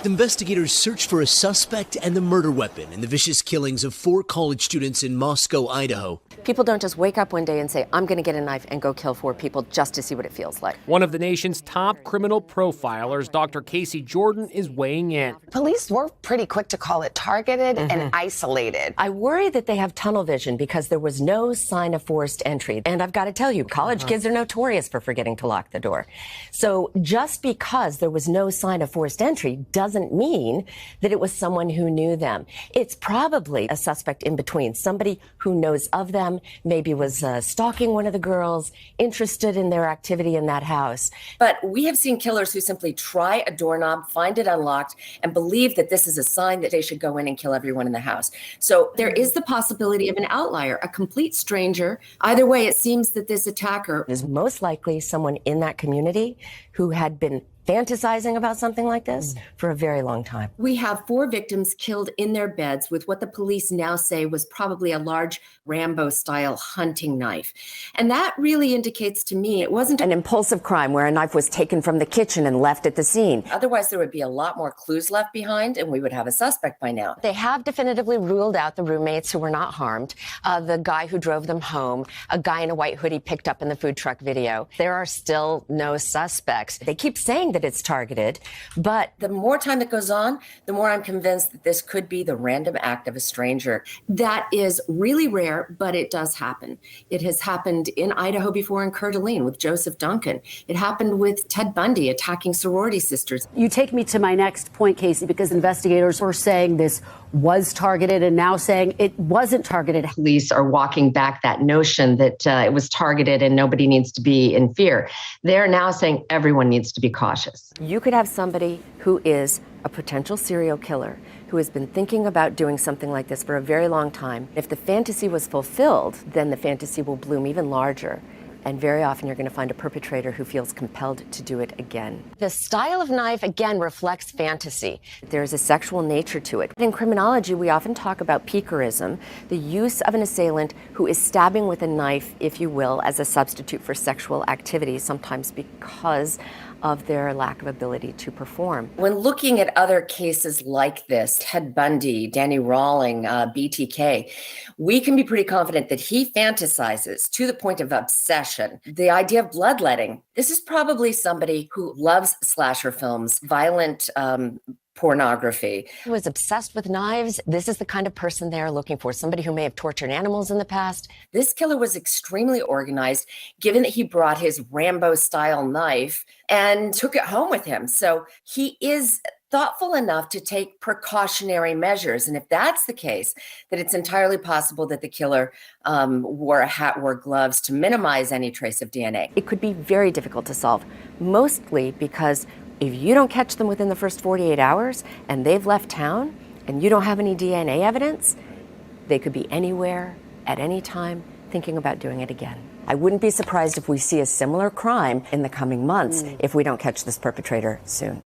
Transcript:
Investigators search for a suspect and the murder weapon in the vicious killings of 4 college students in Moscow, Idaho. People don't just wake up one day and say, I'm going to get a knife and go kill 4 people just to see what it feels like. One of the nation's top criminal profilers, Dr. Casey Jordan, is weighing in. Police were pretty quick to call it targeted and isolated. I worry that they have tunnel vision because there was no sign of forced entry. And I've got to tell you, college kids are notorious for forgetting to lock the door. So just because there was no sign of forced entry doesn't mean that it was someone who knew them. It's probably a suspect in between, somebody who knows of them, maybe was stalking one of the girls, interested in their activity in that house. But we have seen killers who simply try a doorknob, find it unlocked, and believe that this is a sign that they should go in and kill everyone in the house. So there is the possibility of an outlier, a complete stranger. Either way, it seems that this attacker is most likely someone in that community who had been fantasizing about something like this for a very long time. We have 4 victims killed in their beds with what the police now say was probably a large Rambo-style hunting knife. And that really indicates to me it wasn't an impulsive crime where a knife was taken from the kitchen and left at the scene. Otherwise, there would be a lot more clues left behind, and we would have a suspect by now. They have definitively ruled out the roommates who were not harmed, the guy who drove them home, a guy in a white hoodie picked up in the food truck video. There are still no suspects. They keep saying that it's targeted, but the more time that goes on, the more I'm convinced that this could be the random act of a stranger. That is really rare, but it does happen. It has happened in Idaho before in Coeur d'Alene with Joseph Duncan. It happened with Ted Bundy attacking sorority sisters. You take me to my next point, Casey, because investigators were saying this was targeted and now saying it wasn't targeted. Police are walking back that notion that it was targeted and nobody needs to be in fear. They're now saying everyone needs to be cautious. You could have somebody who is a potential serial killer who has been thinking about doing something like this for a very long time. If the fantasy was fulfilled, then the fantasy will bloom even larger. And very often you're going to find a perpetrator who feels compelled to do it again. The style of knife, again, reflects fantasy. There's a sexual nature to it. In criminology, we often talk about piquerism, the use of an assailant who is stabbing with a knife, if you will, as a substitute for sexual activity, sometimes because of their lack of ability to perform. When looking at other cases like this, Ted Bundy, Danny Rawling, BTK, we can be pretty confident that he fantasizes to the point of obsession. The idea of bloodletting, this is probably somebody who loves slasher films, violent pornography. Who is obsessed with knives. This is the kind of person they are looking for, somebody who may have tortured animals in the past. This killer was extremely organized, given that he brought his Rambo-style knife and took it home with him. So he is thoughtful enough to take precautionary measures. And if that's the case, then it's entirely possible that the killer wore a hat, wore gloves to minimize any trace of DNA. It could be very difficult to solve, mostly because if you don't catch them within the first 48 hours and they've left town and you don't have any DNA evidence, they could be anywhere at any time thinking about doing it again. I wouldn't be surprised if we see a similar crime in the coming months if we don't catch this perpetrator soon.